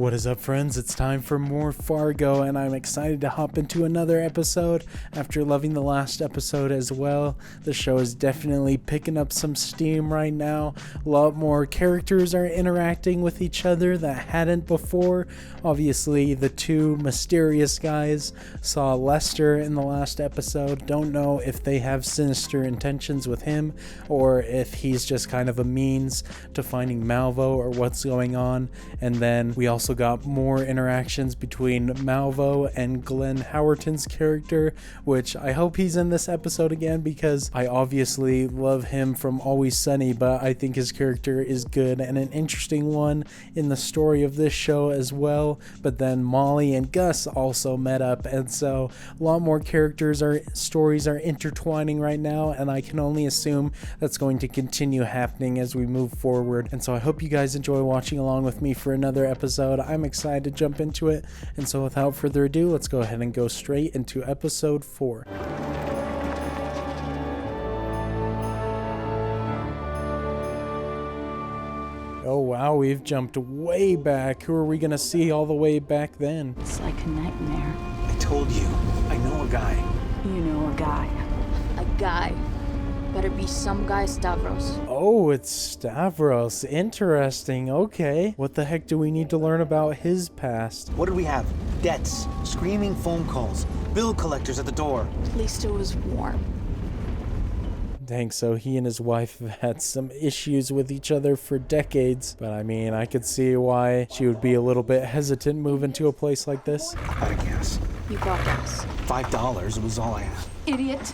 What is up, friends? It's time for more Fargo, and I'm excited to hop into another episode after loving the last episode as well. The show is definitely picking up some steam right now. A lot more characters are interacting with each other that hadn't before. Obviously, the two mysterious guys saw Lester in the last episode. Don't know if they have sinister intentions with him or if he's just kind of a means to finding Malvo or what's going on. And then we also got more interactions between Malvo and Glenn Howerton's character, which I hope he's in this episode again because I obviously love him from Always Sunny, but I think his character is good and an interesting one in the story of this show as well. But then Molly and Gus also met up, and so a lot more stories are intertwining right now, and I can only assume that's going to continue happening as we move forward. And so I hope you guys enjoy watching along with me for another episode. I'm excited to jump into it, and so without further ado, let's go ahead and go straight into episode 4. Oh wow, we've jumped way back. Who are we gonna see all the way back then? It's like a nightmare. I told you, I know a guy. You know a guy. A guy. Better be some guy, Stavros. Oh, it's Stavros. Interesting. Okay. What the heck do we need to learn about his past? What did we have? Debts, screaming phone calls, bill collectors at the door. At least it was warm. Dang, so he and his wife have had some issues with each other for decades. But I mean, I could see why she would be a little bit hesitant moving to a place like this. I got a gas. You got gas. $5 was all I had. Idiot.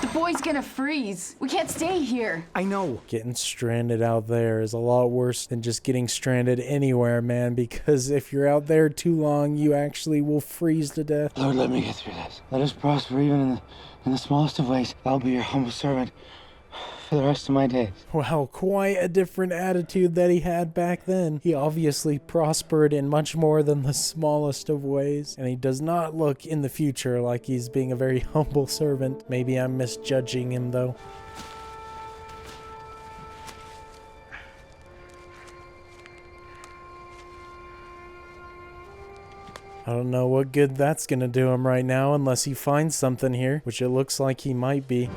The boy's gonna freeze. We can't stay here. I know. Getting stranded out there is a lot worse than just getting stranded anywhere, man, because if you're out there too long, you actually will freeze to death. Lord, let me get through this. Let us prosper even in the smallest of ways. I'll be your humble servant for the rest of my days. Wow, quite a different attitude that he had back then. He obviously prospered in much more than the smallest of ways, and he does not look in the future like he's being a very humble servant. Maybe I'm misjudging him though. I don't know what good that's gonna do him right now unless he finds something here, which it looks like he might be.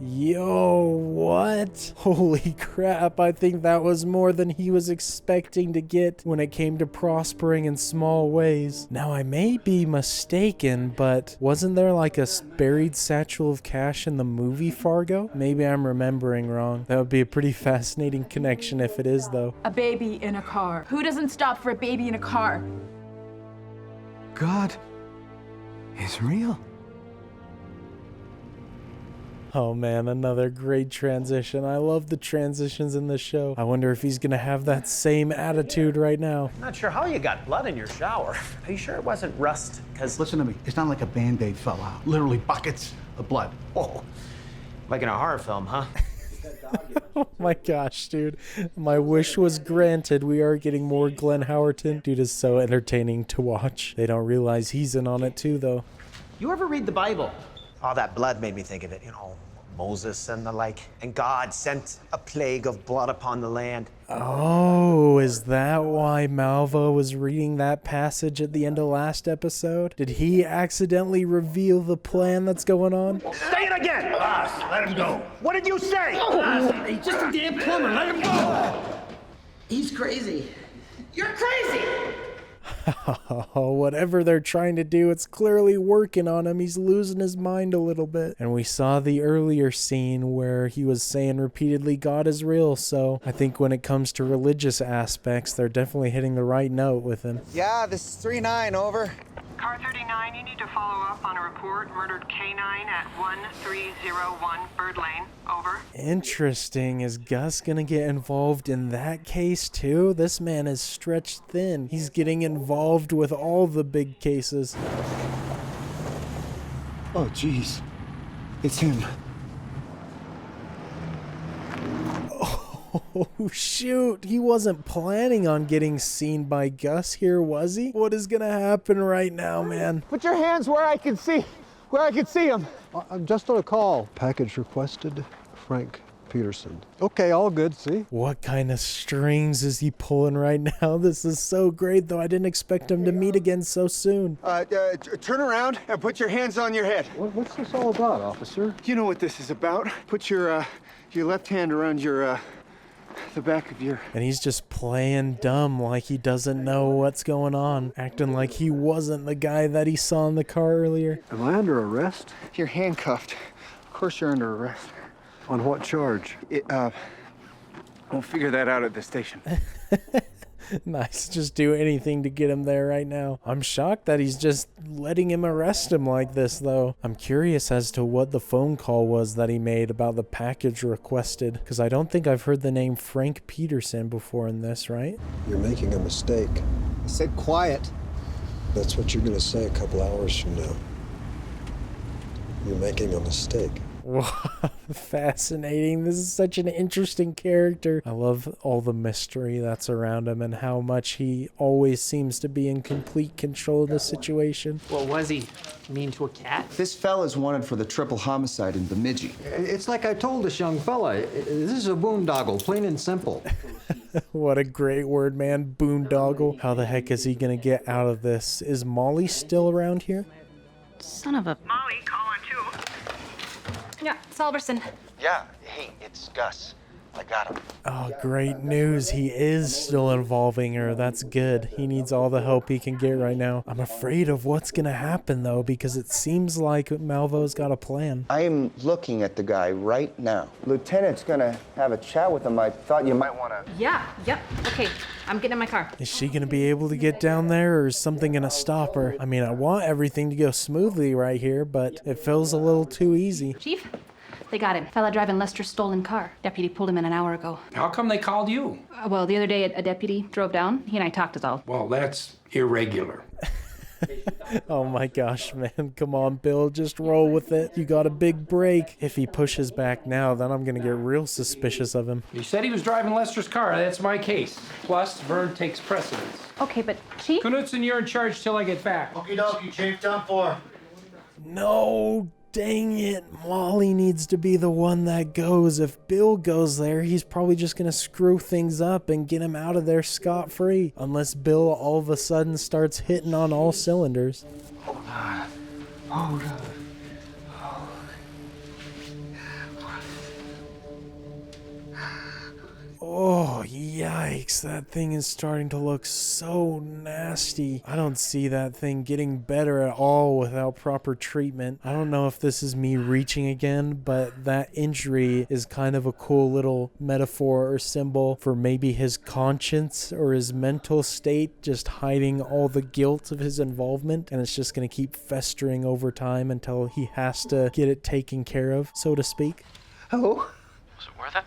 Yo, what? Holy crap, I think that was more than he was expecting to get when it came to prospering in small ways. Now, I may be mistaken, but wasn't there like a buried satchel of cash in the movie Fargo? Maybe I'm remembering wrong. That would be a pretty fascinating connection if it is, though. A baby in a car. Who doesn't stop for a baby in a car? God is real. Oh man, another great transition. I love the transitions in this show. I wonder if he's gonna have that same attitude right now. Not sure how you got blood in your shower. Are you sure it wasn't rust? Because Listen to me. It's not like a Band-Aid fell out. Literally buckets of blood. oh, like in a horror film, huh? Oh my gosh, dude. My wish was granted. We are getting more Glenn Howerton. Dude is so entertaining to watch. They don't realize he's in on it too, though. You ever read the Bible? All that blood made me think of it, you know, Moses and the like. And God sent a plague of blood upon the land. Oh, is that why Malvo was reading that passage at the end of last episode? Did he accidentally reveal the plan that's going on? Say it again! Boss, let him go. What did you say? He's just a damn plumber. Let him go. He's crazy. You're crazy. Oh, whatever they're trying to do, it's clearly working on him. He's losing his mind a little bit. And we saw the earlier scene where he was saying repeatedly, God is real. So I think when it comes to religious aspects, they're definitely hitting the right note with him. Yeah, this is 3-9, over. Car 39, you need to follow up on a report. Murdered canine at 1301 Bird Lane. Over. Interesting. Is Gus gonna get involved in that case too? This man is stretched thin. He's getting involved with all the big cases. Oh, jeez. It's him. Oh shoot, he wasn't planning on getting seen by Gus here, was he? What is gonna happen right now, man? Put your hands where I can see him. I'm just on a call. Package requested, Frank Peterson. Okay, all good, see? What kind of strings is he pulling right now? This is so great, though. I didn't expect him to meet again so soon. Turn around and put your hands on your head. What's this all about, officer? You know what this is about. Put your left hand around your, the back of your... And he's just playing dumb like he doesn't know what's going on, acting like he wasn't the guy that he saw in the car earlier. Am I under arrest? You're handcuffed. Of course you're under arrest. On what charge? We'll figure that out at the station. Nice, just do anything to get him there right now. I'm shocked that he's just letting him arrest him like this, though. I'm curious as to what the phone call was that he made about the package requested, because I don't think I've heard the name Frank Peterson before in this, right? You're making a mistake. I said quiet. That's what you're gonna say a couple hours from now. You're making a mistake. Wow, fascinating. This is such an interesting character. I love all the mystery that's around him and how much he always seems to be in complete control of the situation. What was he? Mean to a cat? This fella's wanted for the triple homicide in Bemidji. It's like I told this young fella, this is a boondoggle, plain and simple. What a great word, man. Boondoggle. How the heck is he gonna get out of this? Is Molly still around here? Son of a... Molly, calling too. Yeah, Salverson. Yeah, hey, it's Gus. I got him. Oh, great news. He is still involving her. That's good. He needs all the help he can get right now. I'm afraid of what's going to happen, though, because it seems like Malvo's got a plan. I'm looking at the guy right now. Lieutenant's gonna have a chat with him. I thought you might want to... Yep. Okay, I'm getting in my car. Is she going to be able to get down there, or is something going to stop her? I mean, I want everything to go smoothly right here, but it feels a little too easy. Chief? They got him. Fella driving Lester's stolen car. Deputy pulled him in an hour ago. How come they called you? Well, the other day a deputy drove down. He and I talked is all. Well, that's irregular. Oh my gosh, man. Come on, Bill. Just roll with it. You got a big break. If he pushes back now, then I'm going to get real suspicious of him. You said he was driving Lester's car. That's my case. Plus, Vern takes precedence. Okay, but Chief? Knutson, you're in charge till I get back. Okie dokie, Chief, done for. No, dang it. Molly needs to be the one that goes. If Bill goes there, he's probably just going to screw things up and get him out of there scot-free. Unless Bill all of a sudden starts hitting on all cylinders. Hold on. Hold on. Oh, yikes. That thing is starting to look so nasty. I don't see that thing getting better at all without proper treatment. I don't know if this is me reaching again, but that injury is kind of a cool little metaphor or symbol for maybe his conscience or his mental state just hiding all the guilt of his involvement, and it's just going to keep festering over time until he has to get it taken care of, so to speak. Hello? Was it worth it?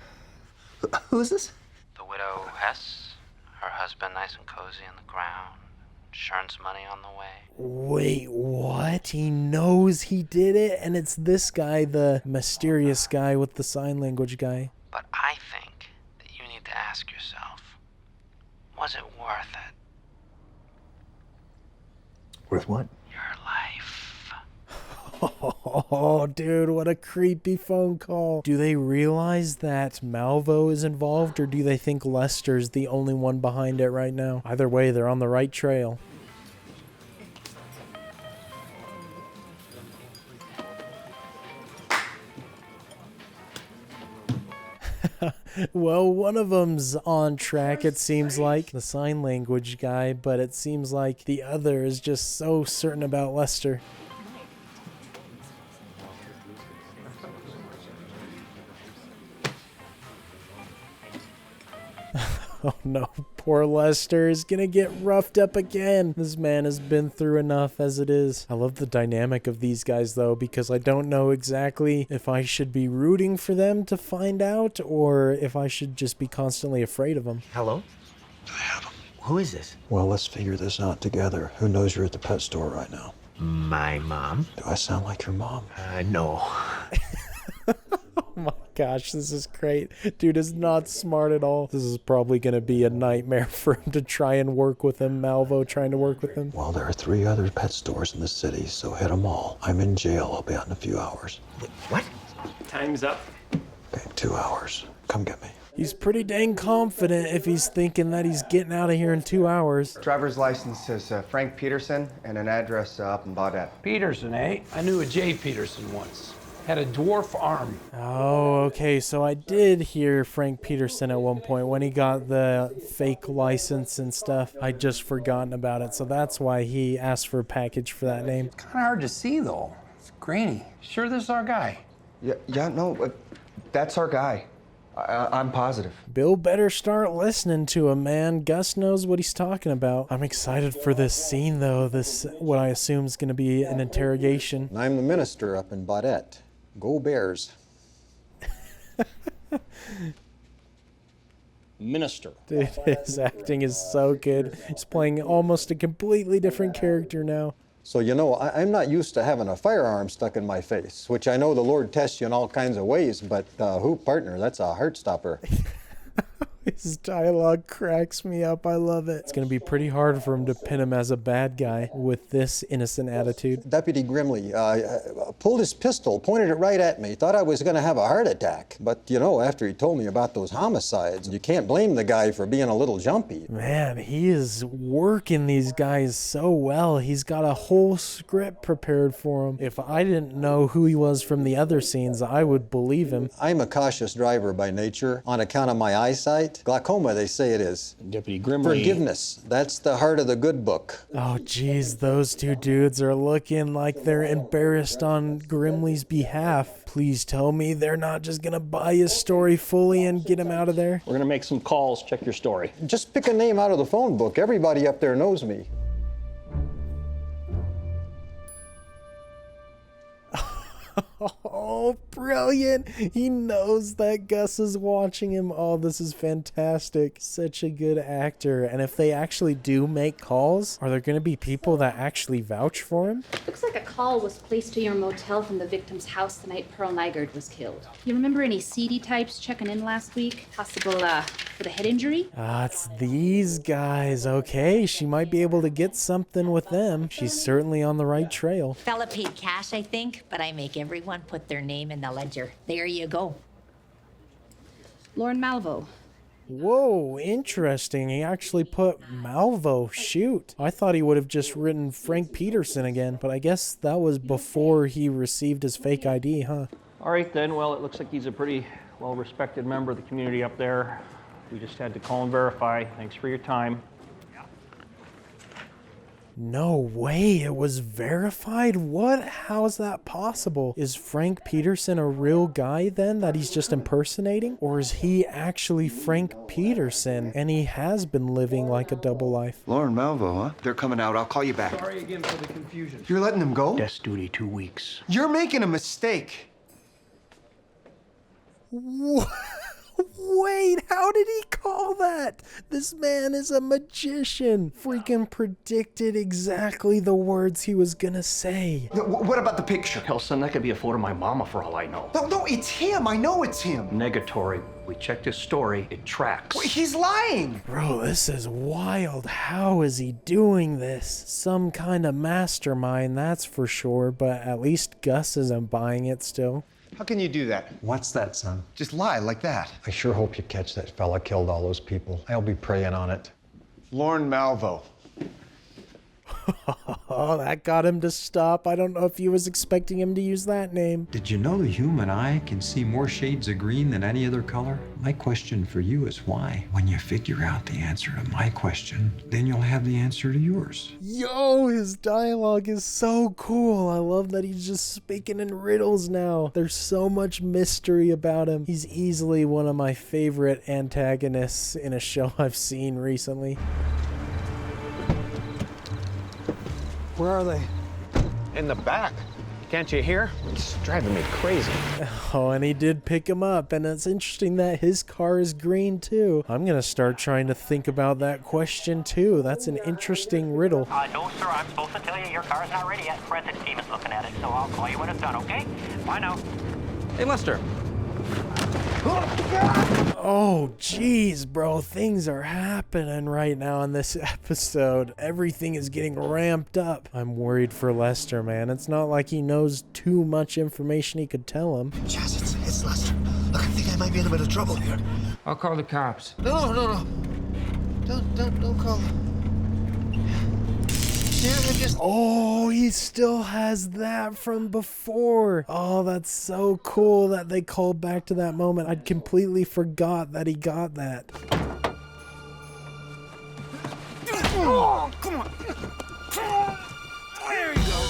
Who's this? The widow Hess, her husband nice and cozy in the ground, insurance money on the way. Wait, what? He knows he did it, and it's this guy, the mysterious guy with the sign language guy. But I think that you need to ask yourself, was it worth it? Worth what? Your life. Oh, dude, what a creepy phone call. Do they realize that Malvo is involved, or do they think Lester's the only one behind it right now? Either way, they're on the right trail. Well, one of them's on track, it seems like, the sign language guy, but it seems like the other is just so certain about Lester. Oh no, poor Lester is gonna get roughed up again. This man has been through enough as it is. I love the dynamic of these guys though, because I don't know exactly if I should be rooting for them to find out or if I should just be constantly afraid of them. Hello? Do they have him? Who is this? Well, let's figure this out together. Who knows you're at the pet store right now? My mom. Do I sound like your mom? No. Oh my gosh, this is great. Dude is not smart at all. This is probably going to be a nightmare for him to try and work with him. Malvo trying to work with him. Well, there are 3 other pet stores in the city, so hit them all. I'm in jail. I'll be out in a few hours. What? Time's up. Okay, 2 hours. Come get me. He's pretty dang confident if he's thinking that he's getting out of here in 2 hours. Driver's license says Frank Peterson and an address up in Baudette. Peterson, eh? I knew a Jay Peterson once. Had a dwarf arm. Oh, okay, so I did hear Frank Peterson at one point when he got the fake license and stuff. I'd just forgotten about it, so that's why he asked for a package for that name. It's kind of hard to see, though. It's grainy. Sure this is our guy? No, that's our guy. I'm positive. Bill better start listening to him, man. Gus knows what he's talking about. I'm excited for this scene, though. This, what I assume is going to be an interrogation. I'm the minister up in Baudette. Go Bears. Minister. Dude, his acting is so good. He's playing almost a completely different character now. So, you know, I'm not used to having a firearm stuck in my face, which I know the Lord tests you in all kinds of ways, but hoop partner, that's a heart stopper. His dialogue cracks me up. I love it. It's going to be pretty hard for him to pin him as a bad guy with this innocent attitude. Deputy Grimley pulled his pistol, pointed it right at me, thought I was going to have a heart attack. But, you know, after he told me about those homicides, you can't blame the guy for being a little jumpy. Man, he is working these guys so well. He's got a whole script prepared for him. If I didn't know who he was from the other scenes, I would believe him. I'm a cautious driver by nature, on account of my eyesight. Glaucoma, they say it is. Deputy Grimley. Forgiveness. That's the heart of the good book. Oh, geez, those two dudes are looking like they're embarrassed on Grimley's behalf. Please tell me they're not just gonna buy his story fully and get him out of there. We're gonna make some calls. Check your story. Just pick a name out of the phone book. Everybody up there knows me. Oh, brilliant. He knows that Gus is watching him. Oh, this is fantastic. Such a good actor. And if they actually do make calls, are there going to be people that actually vouch for him? Looks like a call was placed to your motel from the victim's house the night Pearl Nygaard was killed. You remember any seedy types checking in last week? Possible, for the head injury? It's these guys. Okay, she might be able to get something with them. She's certainly on the right trail. Fella paid cash, I think, but I make everyone put their name in the ledger. There you go. Lauren Malvo. Whoa, interesting. He actually put Malvo. Shoot. I thought he would have just written Frank Peterson again, but I guess that was before he received his fake ID, huh? All right, then. Well, it looks like he's a pretty well-respected member of the community up there. We just had to call and verify. Thanks for your time. No way, it was verified? What? How is that possible? Is Frank Peterson a real guy then that he's just impersonating? Or is he actually Frank Peterson and he has been living like a double life? Lauren Malvo, huh? They're coming out. I'll call you back. Sorry again for the confusion. You're letting them go? Desk duty 2 weeks. You're making a mistake. Wait, how did he call that? This man is a magician. Freaking predicted exactly the words he was gonna say. What about the picture? Hell, son, that could be a photo of my mama for all I know. No, it's him. I know it's him. Negatory. We checked his story. It tracks. Wait, he's lying. Bro, this is wild. How is he doing this? Some kind of mastermind, that's for sure, but at least Gus isn't buying it still. How can you do that? What's that, son? Just lie like that. I sure hope you catch that fella killed all those people. I'll be praying on it. Lauren Malvo. Oh, that got him to stop. I don't know if he was expecting him to use that name. Did you know the human eye can see more shades of green than any other color? My question for you is why? When you figure out the answer to my question, then you'll have the answer to yours. Yo, his dialogue is so cool. I love that he's just speaking in riddles now. There's so much mystery about him. He's easily one of my favorite antagonists in a show I've seen recently. Where are they? In the back. Can't you hear? It's driving me crazy. Oh, and he did pick him up, and it's interesting that his car is green too. I'm gonna start trying to think about that question too. That's an interesting riddle. No, sir, I'm supposed to tell you your car's not ready yet. Forensics team is looking at it, so I'll call you when it's done, okay? Bye now. Hey, Lester. Oh, jeez, bro. Things are happening right now in this episode. Everything is getting ramped up. I'm worried for Lester, man. It's not like he knows too much information he could tell him. Chaz, it's Lester. Look, I think I might be in a bit of trouble here. I'll call the cops. No. Don't call them. Oh, he still has that from before. Oh, that's so cool that they called back to that moment. I'd completely forgot that he got that. Oh, come on. There you go.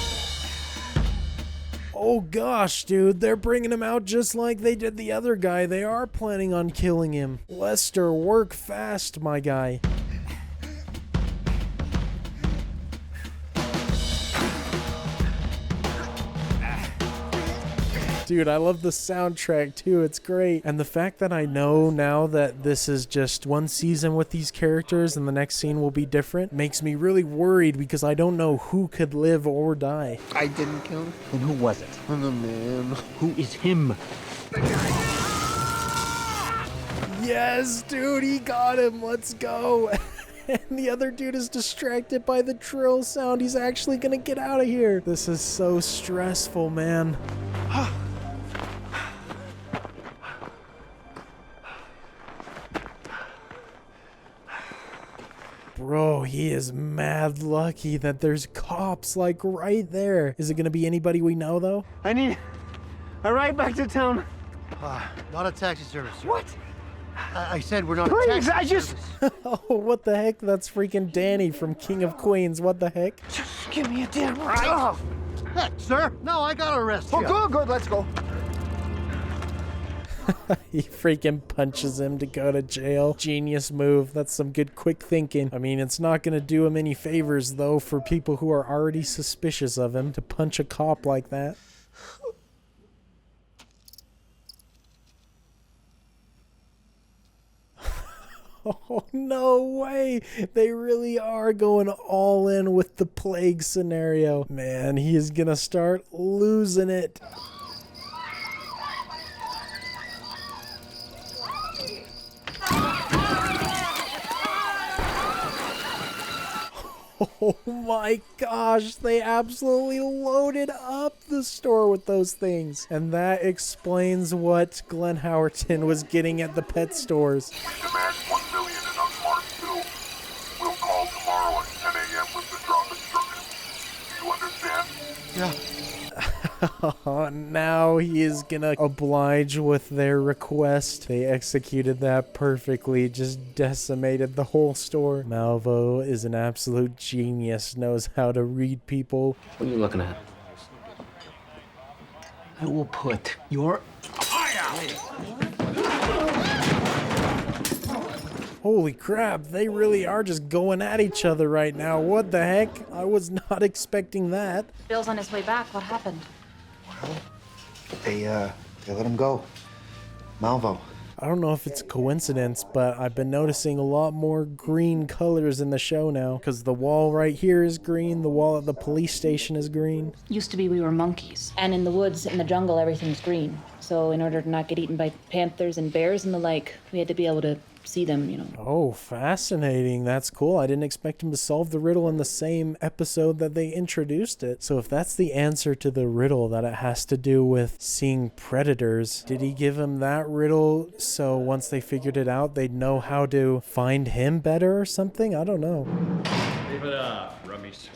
Oh gosh, dude, they're bringing him out just like they did the other guy. They are planning on killing him. Lester, work fast, my guy. Dude, I love the soundtrack too. It's great. And the fact that I know now that this is just one season with these characters and the next scene will be different makes me really worried because I don't know who could live or die. I didn't kill him. And who was it? I'm the man. Who is him? Yes, dude, he got him. Let's go. And the other dude is distracted by the drill sound. He's actually gonna get out of here. This is so stressful, man. Bro, he is mad lucky that there's cops like right there. Is it gonna be anybody we know though? I need a ride back to town. Not a taxi service, sir. What? I said we're not Please, a taxi service. Oh, what the heck? That's freaking Danny from King of Queens. What the heck? Just give me a damn ride. Heck, sir. No, I got arrested. Oh, good, let's go. He freaking punches him to go to jail. Genius move. That's some good quick thinking. I mean, it's not gonna do him any favors though for people who are already suspicious of him to punch a cop like that. Oh, no way. They really are going all in with the plague scenario. Man, he is gonna start losing it. Oh my gosh, they absolutely loaded up the store with those things. And that explains what Glenn Howerton was getting at the pet stores. We demand $1 million in unmarked bills. We'll call tomorrow at 10 a.m. with the drop instructions. Do you understand? Yeah. Now he is gonna oblige with their request. They executed that perfectly, just decimated the whole store. Malvo is an absolute genius, knows how to read people. What are you looking at? I will put your Holy crap, they really are just going at each other right now. What the heck? I was not expecting that. Bill's on his way back. What happened? They let him go. Malvo. I don't know if it's a coincidence, but I've been noticing a lot more green colors in the show now. Because the wall right here is green, the wall at the police station is green. Used to be we were monkeys. And in the woods, in the jungle, everything's green. So in order to not get eaten by panthers and bears and the like, we had to be able to see them, you know. Oh, fascinating. That's cool. I didn't expect him to solve the riddle in the same episode that they introduced it. So if that's the answer to the riddle, that it has to do with seeing predators, did he give him that riddle so once they figured it out, they'd know how to find him better or something? I don't know. Leave it up, rummies.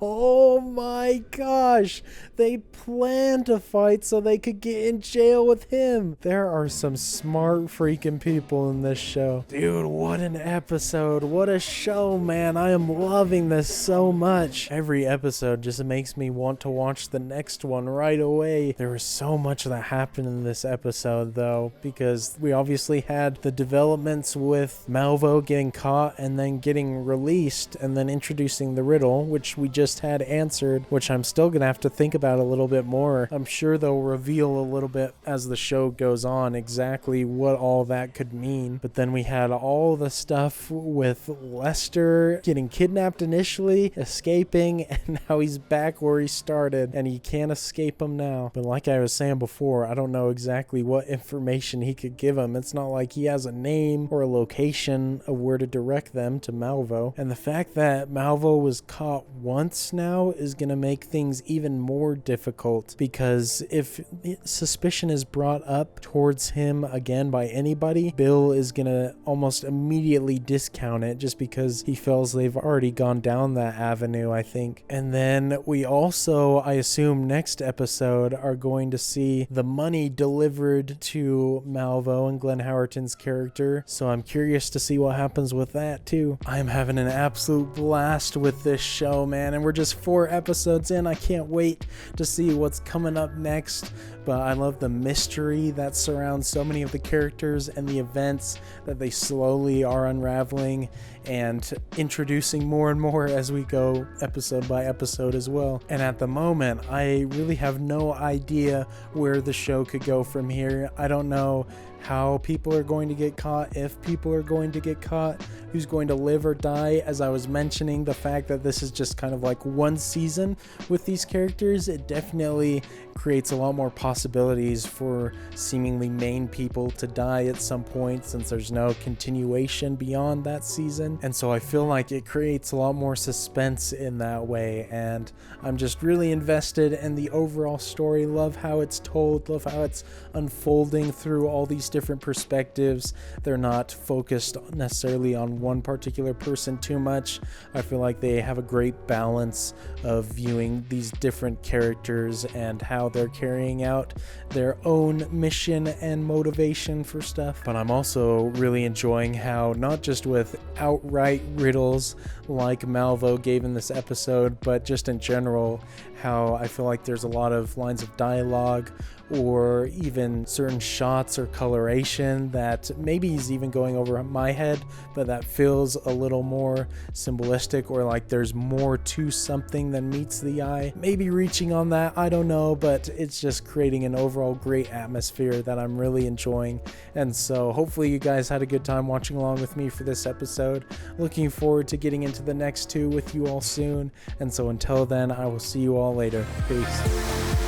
Oh my gosh, they planned to fight so they could get in jail with him. There are some smart freaking people in this show. Dude, what an episode. What a show, man. I am loving this so much. Every episode just makes me want to watch the next one right away. There was so much that happened in this episode though, because we obviously had the developments with Malvo getting caught and then getting released and then introducing the riddle, which we just had answered, which I'm still gonna have to think about a little bit more. I'm sure they'll reveal a little bit as the show goes on exactly what all that could mean. But then we had all the stuff with Lester getting kidnapped initially, escaping, and now he's back where he started and he can't escape him now. But like I was saying before, I don't know exactly what information he could give him. It's not like he has a name or a location of where to direct them to Malvo. And the fact that Malvo was caught once now is going to make things even more difficult, because if suspicion is brought up towards him again by anybody, Bill is going to almost immediately discount it just because he feels they've already gone down that avenue, I think. And then we also, I assume next episode, are going to see the money delivered to Malvo and Glenn Howerton's character. So I'm curious to see what happens with that too. I'm having an absolute blast with this show, man, and we're just 4 episodes in. I can't wait to see what's coming up next. But I love the mystery that surrounds so many of the characters and the events that they slowly are unraveling and introducing more and more as we go episode by episode as well. And at the moment, I really have no idea where the show could go from here. I don't know how people are going to get caught, if people are going to get caught, who's going to live or die. As I was mentioning, the fact that this is just kind of like one season with these characters, it definitely creates a lot more possibilities for seemingly main people to die at some point, since there's no continuation beyond that season. And so I feel like it creates a lot more suspense in that way, and I'm just really invested in the overall story. Love how it's told, love how it's unfolding through all these different perspectives. They're not focused necessarily on one particular person too much. I feel like they have a great balance of viewing these different characters and how they're carrying out their own mission and motivation for stuff. But I'm also really enjoying how, not just with outright riddles like Malvo gave in this episode, but just in general, how I feel like there's a lot of lines of dialogue or even certain shots or coloration that maybe is even going over my head, but that feels a little more symbolistic, or like there's more to something than meets the eye. Maybe reaching on that, I don't know, but it's just creating an overall great atmosphere that I'm really enjoying. And so hopefully you guys had a good time watching along with me for this episode. Looking forward to getting into the next 2 with you all soon. And so until then, I will see you all later. Peace.